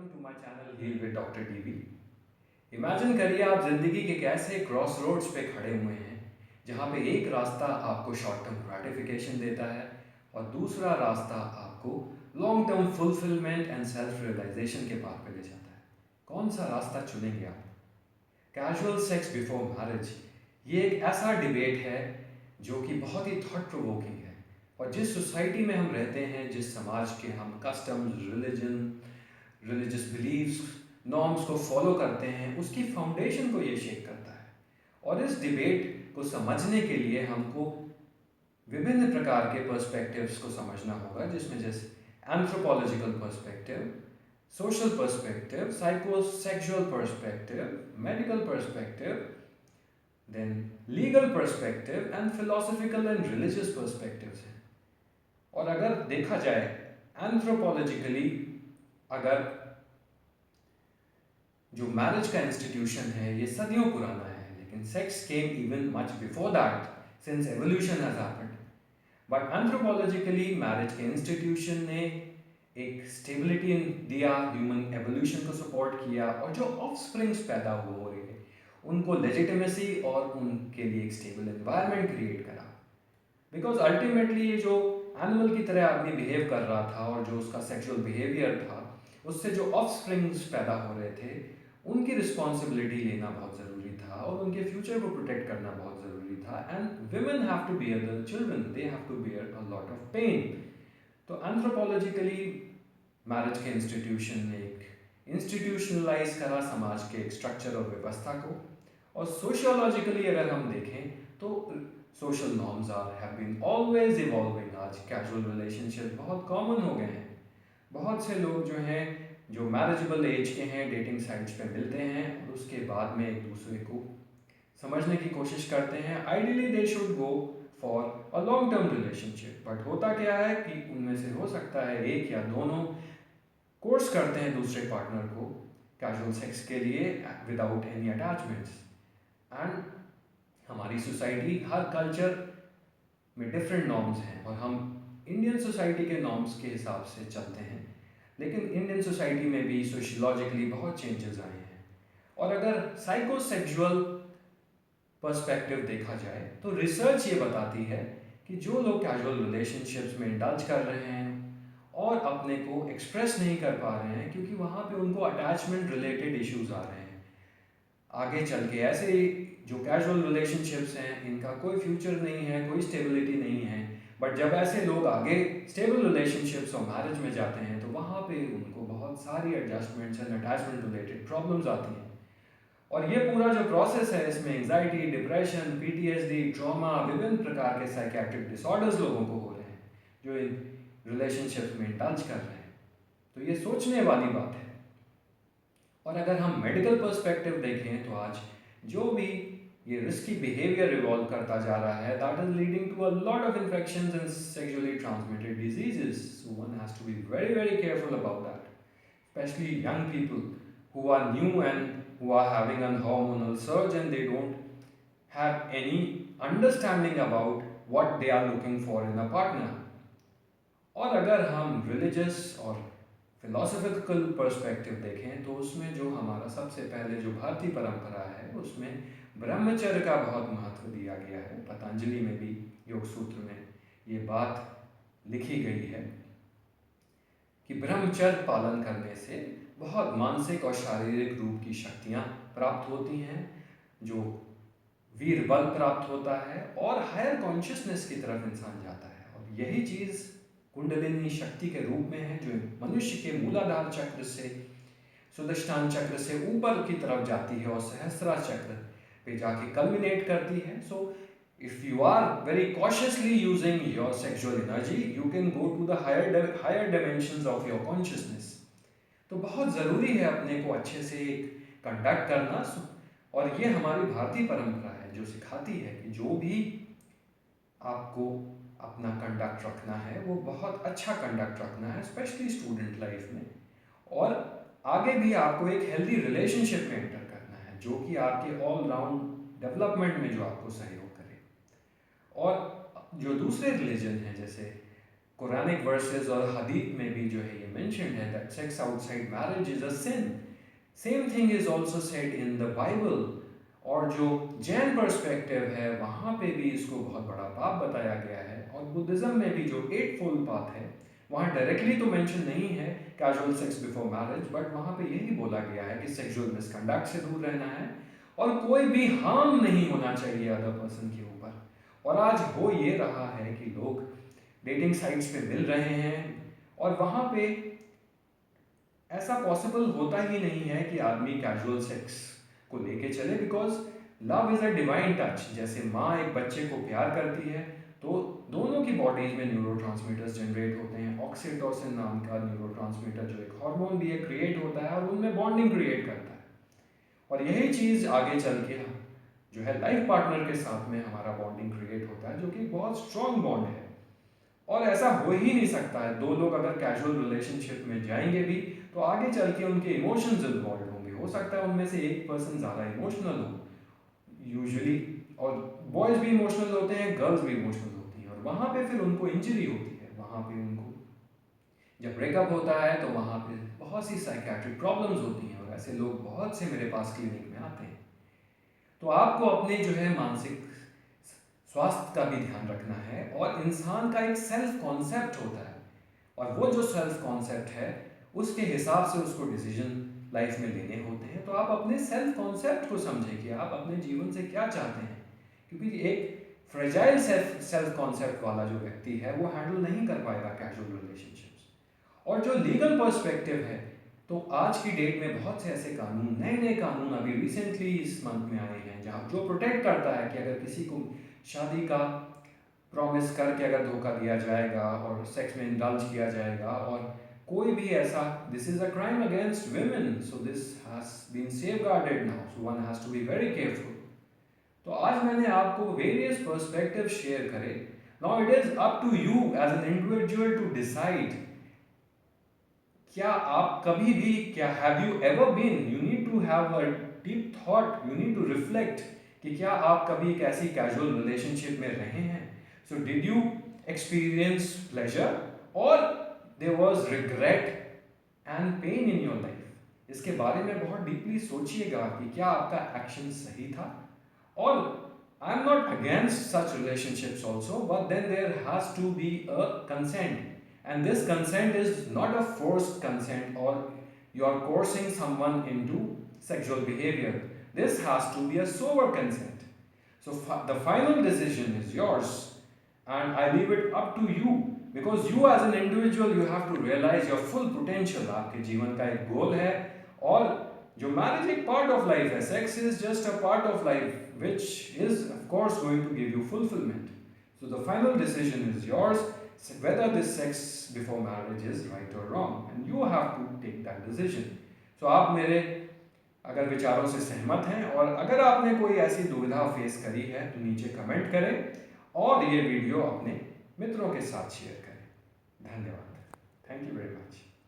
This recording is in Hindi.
Welcome to my channel heal with doctor TV. Imagine करिए आप ज़िंदगी के कैसे क्रॉस रोड्स पे खड़े हुए हैं, जहाँ पे एक रास्ता आपको शॉर्ट टर्म ग्रेटिफिकेशन देता है और दूसरा रास्ता आपको long term fulfilment and self realisation के पार पे ले जाता है। कौन सा रास्ता चुनेंगे आप? कैजुअल सेक्स बिफोर मैरिज, ये एक ऐसा डिबेट है जो कि बहुत ही थॉट प्रोवोकिंग है। और जिस सोसाइटी में हम रहते हैं, जिस समाज के हम कस्टम्स, रिलीजियस बिलीव्स, नॉर्म्स को फॉलो करते हैं, उसकी फाउंडेशन को ये शेक करता है। और इस डिबेट को समझने के लिए हमको विभिन्न प्रकार के पर्सपेक्टिव्स को समझना होगा, जिसमें जैसे anthropological perspective, social perspective, psychosexual perspective, medical perspective, then legal perspective and philosophical and religious perspectives हैं। और अगर देखा जाए एंथ्रोपोलॉजिकली, अगर जो मैरिज का इंस्टीट्यूशन है ये सदियों पुराना है, लेकिन sex came even much before that since evolution has happened. But anthropologically marriage के इंस्टीट्यूशन ने एक स्टेबिलिटी दिया, ह्यूमन एवोल्यूशन को सपोर्ट किया और जो ऑफस्प्रिंग्स पैदा हो रहे हैं उनको लेजिटिमेसी और उनके लिए एक स्टेबल एनवायरनमेंट क्रिएट करा। बिकॉज अल्टीमेटली ये जो एनिमल की तरह आदमी बिहेव कर रहा था और जो उसका सेक्सुअल बिहेवियर था, उससे जो ऑफस्प्रिंग्स पैदा हो रहे थे, उनकी रिस्पॉन्सिबिलिटी लेना बहुत ज़रूरी था और उनके फ्यूचर को प्रोटेक्ट करना बहुत ज़रूरी था। And women have to bear the children, they have to bear a lot of pain. तो एंथ्रोपोलॉजिकली मैरिज के इंस्टीट्यूशन ने एक इंस्टीट्यूशनलाइज करा समाज के एक स्ट्रक्चर और व्यवस्था को। और सोशियोलॉजिकली अगर हम देखें तो social norms have been always evolving. आज कैजुअल रिलेशनशिप बहुत कॉमन हो गए हैं। बहुत से लोग जो हैं, जो मैरिजेबल एज के हैं, डेटिंग साइट्स पे मिलते हैं और उसके बाद में एक दूसरे को समझने की कोशिश करते हैं। Ideally they should go for a long term relationship, but होता क्या है कि उनमें से हो सकता है एक या दोनों कोर्स करते हैं दूसरे पार्टनर को कैजुअल सेक्स के लिए विदाउट एनी अटैचमेंट्स। एंड हमारी सोसाइटी, हर कल्चर में डिफरेंट नॉर्म्स हैं और हम इंडियन सोसाइटी के नॉर्म्स के हिसाब से चलते हैं, लेकिन इंडियन सोसाइटी में भी सोशियोलॉजिकली बहुत चेंजेस आए हैं। और अगर साइकोसेक्सुअल पर्सपेक्टिव देखा जाए तो रिसर्च ये बताती है कि जो लोग कैजुअल रिलेशनशिप्स में इंडल्ज कर रहे हैं और अपने को एक्सप्रेस नहीं कर पा रहे हैं क्योंकि वहाँ पे उनको अटैचमेंट रिलेटेड इश्यूज आ रहे हैं, आगे चल के ऐसे जो कैजुअल रिलेशनशिप्स हैं इनका कोई फ्यूचर नहीं है, कोई स्टेबिलिटी नहीं है। बट जब ऐसे लोग आगे स्टेबल रिलेशनशिप्स और मैरिज में जाते हैं तो वहाँ पे उनको बहुत सारी adjustments and attachment related problems आती हैं। और ये पूरा जो प्रोसेस है, इसमें एंजाइटी, डिप्रेशन, पीटीएसडी, ट्रॉमा, विभिन्न प्रकार के साइकेट्रिक डिसऑर्डर्स लोगों को हो रहे हैं जो इन रिलेशनशिप्स में इंडल्ज कर रहे हैं। तो ये सोचने वाली बात है। और अगर हम मेडिकल पर्सपेक्टिव देखें तो आज जो भी ये रिस्की बिहेवियर इवॉल्व करता जा रहा है, that is leading to a lot of infections and sexually transmitted diseases. So one has to be very very careful about that, especially young people who are new and who are having an hormonal surge and they don't have any understanding about what they are looking for in a partner. और अगर हम रिलीजियस और फिलोसफिकल पर्सपेक्टिव देखें तो उसमें जो हमारा सबसे पहले जो भारतीय परंपरा है उसमें ब्रह्मचर्य का बहुत महत्व दिया गया है। पतंजलि में भी योग सूत्र में ये बात लिखी गई है कि ब्रह्मचर्य पालन करने से बहुत मानसिक और शारीरिक रूप की शक्तियाँ प्राप्त होती हैं, जो वीर बल प्राप्त होता है और हायर कॉन्शियसनेस की तरफ इंसान जाता है। और यही चीज़ कुंडलिनी शक्ति के रूप में है जो मनुष्य के मूलाधार चक्र से, सुदर्शन चक्र से ऊपर की तरफ जाती है और सहस्रा चक्र पे जाके कल्मिनेट करती है। सो if you are very cautiously using your sexual energy, you can go to the higher dimensions of your consciousness. तो बहुत ज़रूरी है अपने को अच्छे से कंडक्ट करना। और ये हमारी भारतीय परंपरा है जो सिखाती है कि जो भी आपको अपना कंडक्ट रखना है वो बहुत अच्छा कंडक्ट रखना है, स्पेशली स्टूडेंट लाइफ में। और आगे भी आपको एक हेल्दी रिलेशनशिप में एंटर करना है जो कि आपके ऑल राउंड डेवलपमेंट में जो आपको सहयोग करे। और जो दूसरे रिलीजन हैं जैसे कुरानिक वर्सेस और हदीथ में भी जो है ये mentioned है that sex outside marriage is a sin. Same thing is also said in the Bible. और जो जैन पर्सपेक्टिव है वहाँ पे भी इसको बहुत बड़ा पाप बताया गया है, और बुद्धिज्म में भी जो एट फोल्ड पाथ है वहाँ डायरेक्टली तो मेंशन नहीं है casual sex before marriage, but वहाँ पे यही बोला गया है कि सेक्सुअल मिसकंडक्ट से दूर रहना है और कोई भी हार्म नहीं होना चाहिए अदर पर्सन के ऊपर। और आज हो ये रहा है कि लोग डेटिंग साइट्स पे मिल रहे हैं और वहाँ पे ऐसा पॉसिबल होता ही नहीं है कि आदमी कैजुअल सेक्स को लेके चले, because love is a divine touch. जैसे माँ एक बच्चे को प्यार करती है तो दोनों की बॉडीज में न्यूरोट्रांसमीटर्स जनरेट होते हैं। ऑक्सीटोसिन नाम का न्यूरोट्रांसमीटर जो एक हार्मोन भी है क्रिएट होता है और उनमें बॉन्डिंग क्रिएट करता है। और यही चीज़ आगे चल के जो है लाइफ पार्टनर के साथ में हमारा बॉन्डिंग क्रिएट होता है, जो कि बहुत स्ट्रॉन्ग बॉन्ड है। और ऐसा हो ही नहीं सकता है, दो लोग अगर कैजुअल रिलेशनशिप में जाएंगे भी तो आगे चल के उनके इमोशंस इन्वॉल्व होंगे। हो सकता है उनमें से एक पर्सन ज़्यादा इमोशनल हो यूजुअली, और बॉयज़ भी इमोशनल होते हैं, गर्ल्स भी इमोशनल होती हैं, और वहाँ पे फिर उनको इंजरी होती है। वहाँ पे उनको जब ब्रेकअप होता है तो वहाँ पे बहुत सी साइकियाट्रिक प्रॉब्लम्स होती हैं, और ऐसे लोग बहुत से मेरे पास क्लिनिक में आते हैं। तो आपको अपने जो है मानसिक स्वास्थ्य का भी ध्यान रखना है, और इंसान का एक सेल्फ कॉन्सेप्ट होता है, और वो जो सेल्फ कॉन्सेप्ट है उसके हिसाब से उसको डिसीजन लाइफ में लेने होते हैं। तो आप अपने सेल्फ कॉन्सेप्ट को समझें कि आप अपने जीवन से क्या चाहते हैं, क्योंकि एक फ्रेजाइल सेल्फ कॉन्सेप्ट वाला जो व्यक्ति है वो हैंडल नहीं कर पाएगा कैजुअल रिलेशनशिप्स। और जो लीगल पर्सपेक्टिव है, तो आज की डेट में बहुत से ऐसे कानून, नए नए कानून अभी रिसेंटली इस मंथ में आए हैं, जहाँ जो प्रोटेक्ट करता है कि अगर किसी को शादी का प्रॉमिस करके अगर धोखा दिया जाएगा और सेक्स में इंडल्ज किया जाएगा, और कोई भी ऐसा, this is a crime against women, so this has been safeguarded now, so one has to be very careful. तो आज मैंने आपको वेरियस पर्सपेक्टिव शेयर करे। Now it is up to you as an individual to decide, क्या आप कभी भी, क्या have you ever been, you need to have a deep thought, you need to reflect कि क्या आप कभी एक ऐसी कैजुअल रिलेशनशिप में रहे हैं। So did you experience pleasure or there was regret and pain in your life. इसके बारे में बहुत डीपली सोचिएगा कि क्या आपका एक्शन सही था। और I am not against such relationships also, but then there has to be a consent, and this consent is not a forced consent or you are coercing someone into sexual behavior. This has to be a sober consent. So the final decision is yours, and I leave it up to you, because you as an individual you have to realize your full potential। आपके जीवन का एक गोल है, और जो मैरिज एक पार्ट ऑफ लाइफ है, sex is just a part of life which is of course going to give you fulfillment. So the final decision is yours, whether this sex before marriage is right or wrong, and you have to take that decision. So आप मेरे अगर विचारों से सहमत हैं, और अगर आपने कोई ऐसी दुविधा फेस करी है तो नीचे कमेंट करें, और ये वीडियो अपने मित्रों के साथ शेयर करें। धन्यवाद। Thank you very much.